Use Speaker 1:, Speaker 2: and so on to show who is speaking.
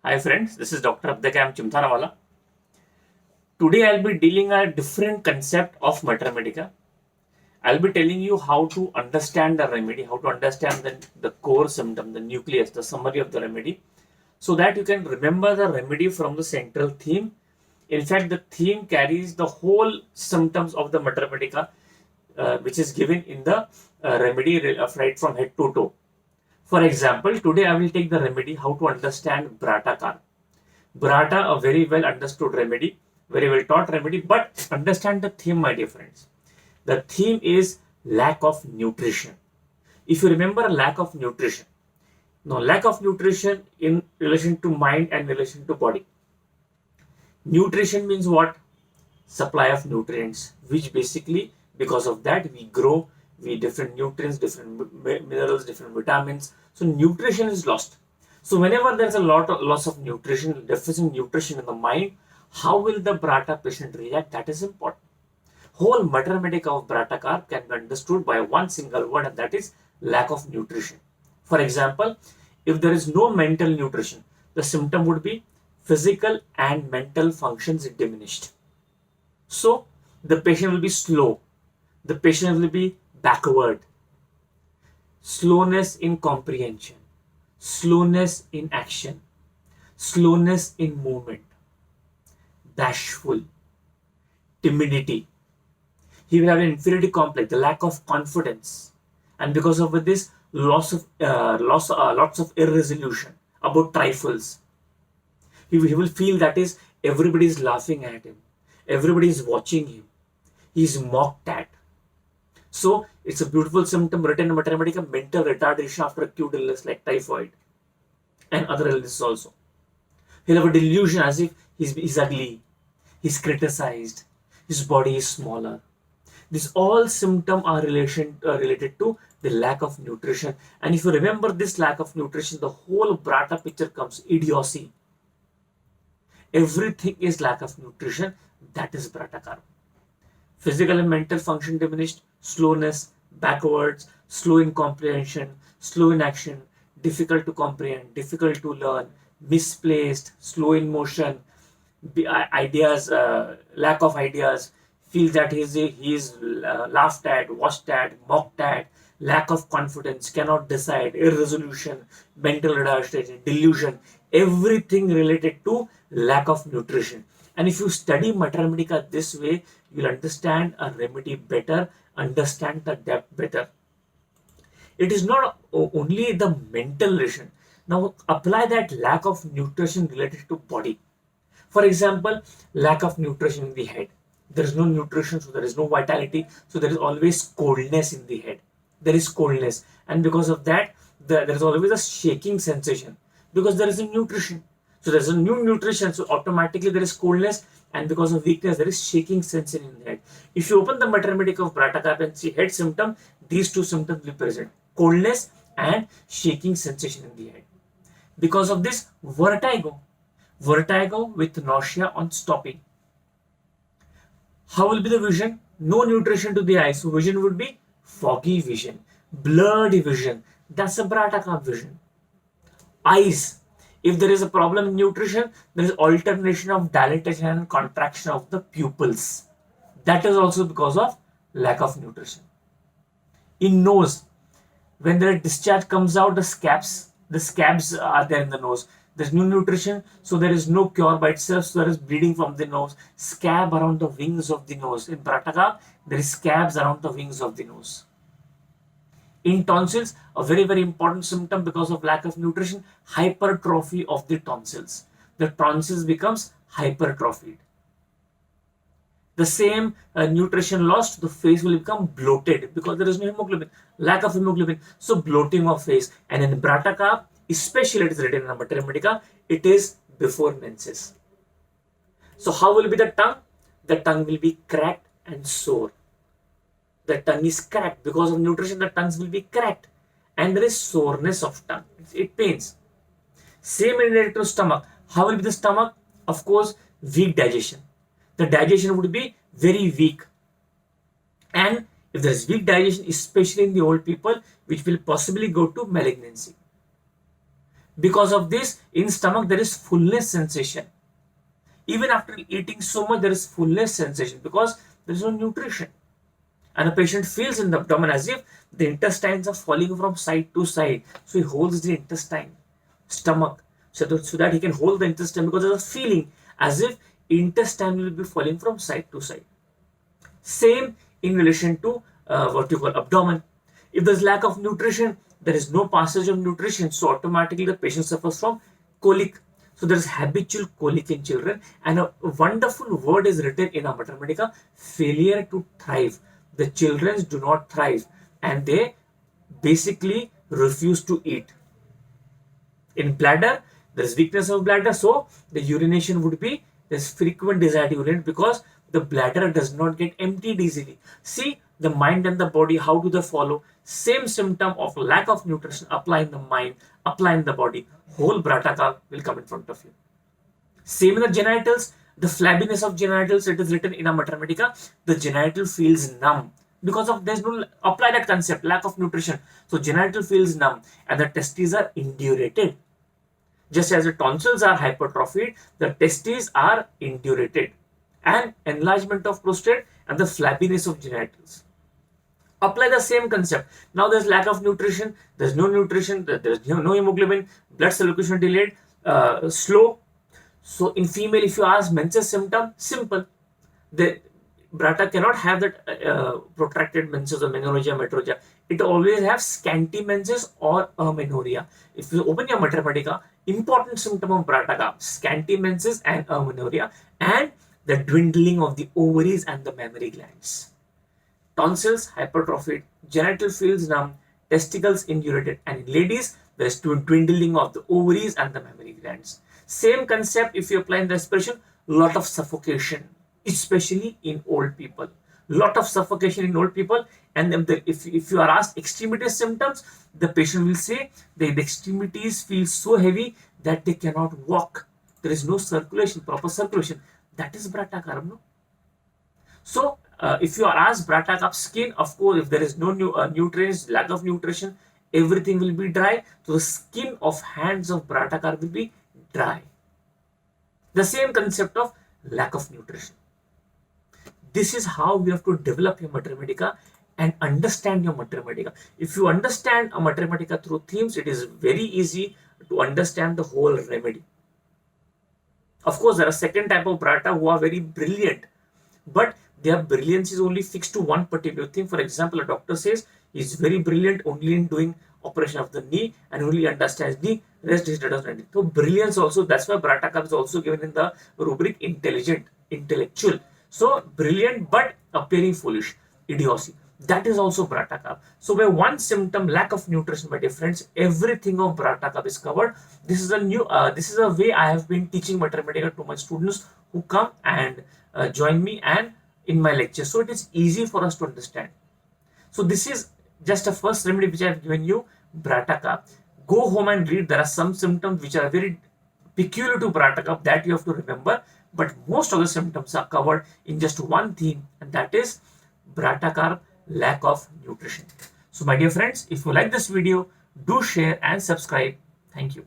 Speaker 1: Hi friends, this is Dr. Abdakam Chimthanawala. Today I'll be dealing a different concept of Mathemedica. I'll be telling you how to understand the remedy, how to understand the core symptom, the nucleus, the summary of the remedy, so that you can remember the remedy from the central theme. In fact, the theme carries the whole symptoms of the Mathemedica, which is given in the remedy right from head to toe. For example, today I will take the remedy how to understand Brattacar. Brata, a very well understood remedy, very well taught remedy, but understand the theme, my dear friends. The theme is lack of nutrition. If you remember lack of nutrition, now lack of nutrition in relation to mind and relation to body. Nutrition means what? Supply of nutrients, which basically because of that we grow, we different nutrients, different minerals, different vitamins. So nutrition is lost. So whenever there's a lot of loss of nutrition, deficient nutrition in the mind, how will the Brata patient react? That is important. Whole mathematics of Brattacar can be understood by one single word, and that is lack of nutrition. For example, if there is no mental nutrition, the symptom would be physical and mental functions diminished. So the patient will be slow, the patient will be backward, slowness in comprehension, slowness in action, slowness in movement, bashful, timidity. He will have an inferiority complex, the lack of confidence, and because of this, lots of irresolution about trifles. He will feel that is everybody is laughing at him, everybody is watching him, he is mocked at. So it's a beautiful symptom written in Mathematica, mental retardation after acute illness like typhoid and other illnesses also. He'll have a delusion as if he's ugly, he's criticized, his body is smaller. These all symptoms are related to the lack of nutrition. And if you remember this lack of nutrition, the whole Brata picture comes idiocy. Everything is lack of nutrition. That is Brattacar. Physical and mental function diminished, slowness, backwards, slow in comprehension, slow in action, difficult to comprehend, difficult to learn, misplaced, slow in motion, ideas, lack of ideas, feels that he is laughed at, watched at, mocked at, lack of confidence, cannot decide, irresolution, mental retardation, delusion, everything related to lack of nutrition. And if you study Mathematica this way, you'll understand a remedy better, understand the depth better. It is not only the mental relation. Now apply that lack of nutrition related to body. For example, lack of nutrition in the head. There is no nutrition, so there is no vitality. So there is always coldness in the head. There is coldness, and because of that, there is always a shaking sensation because there is a nutrition. So there is a new nutrition, so automatically there is coldness, and because of weakness, there is shaking sensation in the head. If you open the Mathematica of Brattacar and see head symptom, these two symptoms will present: coldness and shaking sensation in the head. Because of this, vertigo with nausea on stopping. How will be the vision? No nutrition to the eyes, so vision would be foggy vision, blurred vision. That's a Brattacar vision. Eyes. If there is a problem in nutrition, there is alternation of dilatation and contraction of the pupils. That is also because of lack of nutrition. In nose, when the discharge comes out, the scabs are there in the nose. There's no nutrition, so there is no cure by itself. So there is bleeding from the nose, scab around the wings of the nose. In Brattacar, there is scabs around the wings of the nose. In tonsils, a very important symptom because of lack of nutrition, hypertrophy of the tonsils. The tonsils becomes hypertrophied. The same nutrition lost, the face will become bloated because there is no hemoglobin, lack of hemoglobin. So bloating of face. And in Brattacar, especially it is written in Mathematica, it is before menses. So how will be the tongue? The tongue will be cracked and sore. The tongue is cracked because of nutrition. The tongues will be cracked, and there is soreness of tongue. It pains. Same related to stomach. How will be the stomach? Of course, weak digestion. The digestion would be very weak, and if there is weak digestion, especially in the old people, which will possibly go to malignancy. Because of this, in stomach there is fullness sensation. Even after eating so much, there is fullness sensation because there is no nutrition. And the patient feels in the abdomen as if the intestines are falling from side to side. So he holds the intestine, stomach, so that he can hold the intestine, because there's a feeling as if intestine will be falling from side to side. Same in relation to what you call abdomen. If there's lack of nutrition, there is no passage of nutrition, so automatically the patient suffers from colic. So there is habitual colic in children, and a wonderful word is written in our Mater Medica: failure to thrive. The children do not thrive, and they basically refuse to eat. In bladder, there is weakness of bladder, so the urination would be, there's frequent desire to urinate because the bladder does not get emptied easily. See, the mind and the body, how do they follow? Same symptom of lack of nutrition, apply in the mind, apply in the body, whole Brataka will come in front of you. Same in the genitals, the flabbiness of genitals, it is written in a Mater Medica, the genital feels numb. Because of, there's no, apply that concept, lack of nutrition. So genital feels numb and the testes are indurated. Just as the tonsils are hypertrophied, the testes are indurated. And enlargement of prostate and the flabbiness of genitals. Apply the same concept. Now there's lack of nutrition, there's no nutrition, there's no hemoglobin, blood circulation delayed, slow. So in female, if you ask menses symptom, simple. The Brata cannot have that protracted menses or menorrhagia, metrorrhagia. It always have scanty menses or amenorrhea. If you open your Mater Medica, important symptom of Brata, scanty menses and amenorrhea, and the dwindling of the ovaries and the mammary glands. Tonsils hypertrophied, genital feels numb, testicles indurated, and in ladies, there is dwindling of the ovaries and the mammary glands. Same concept if you apply in respiration, lot of suffocation, especially in old people. Lot of suffocation in old people, and then if you are asked extremity symptoms, the patient will say the extremities feel so heavy that they cannot walk. There is no circulation, proper circulation. That is Brata, no? So if you are asked Brata cup skin, of course, if there is no nutrients, lack of nutrition, everything will be dry. So the skin of hands of Brata cup will be dry. The same concept of lack of nutrition. This is how we have to develop your Mater Medica and understand your Mater Medica. If you understand a Mater Medica through themes, it is very easy to understand the whole remedy. Of course, there are second type of Brata who are very brilliant, but their brilliance is only fixed to one particular thing. For example, a doctor says he's very brilliant only in doing operation of the knee and only understands knee, rest he does not. So brilliance also, that's why Brata cup is also given in the rubric intelligent, intellectual. So brilliant but appearing foolish, idiocy. That is also Brata cup. So by one symptom, lack of nutrition, my dear friends, everything of Brata cup is covered. This is a way I have been teaching Mater Medica to my students who come and join me and in my lecture. So it is easy for us to understand. So this is just a first remedy which I have given you, Brata cup. Go home and read. There are some symptoms which are very peculiar to Brata cup that you have to remember. But most of the symptoms are covered in just one theme, and that is Brata cup, lack of nutrition. So my dear friends, if you like this video, do share and subscribe. Thank you.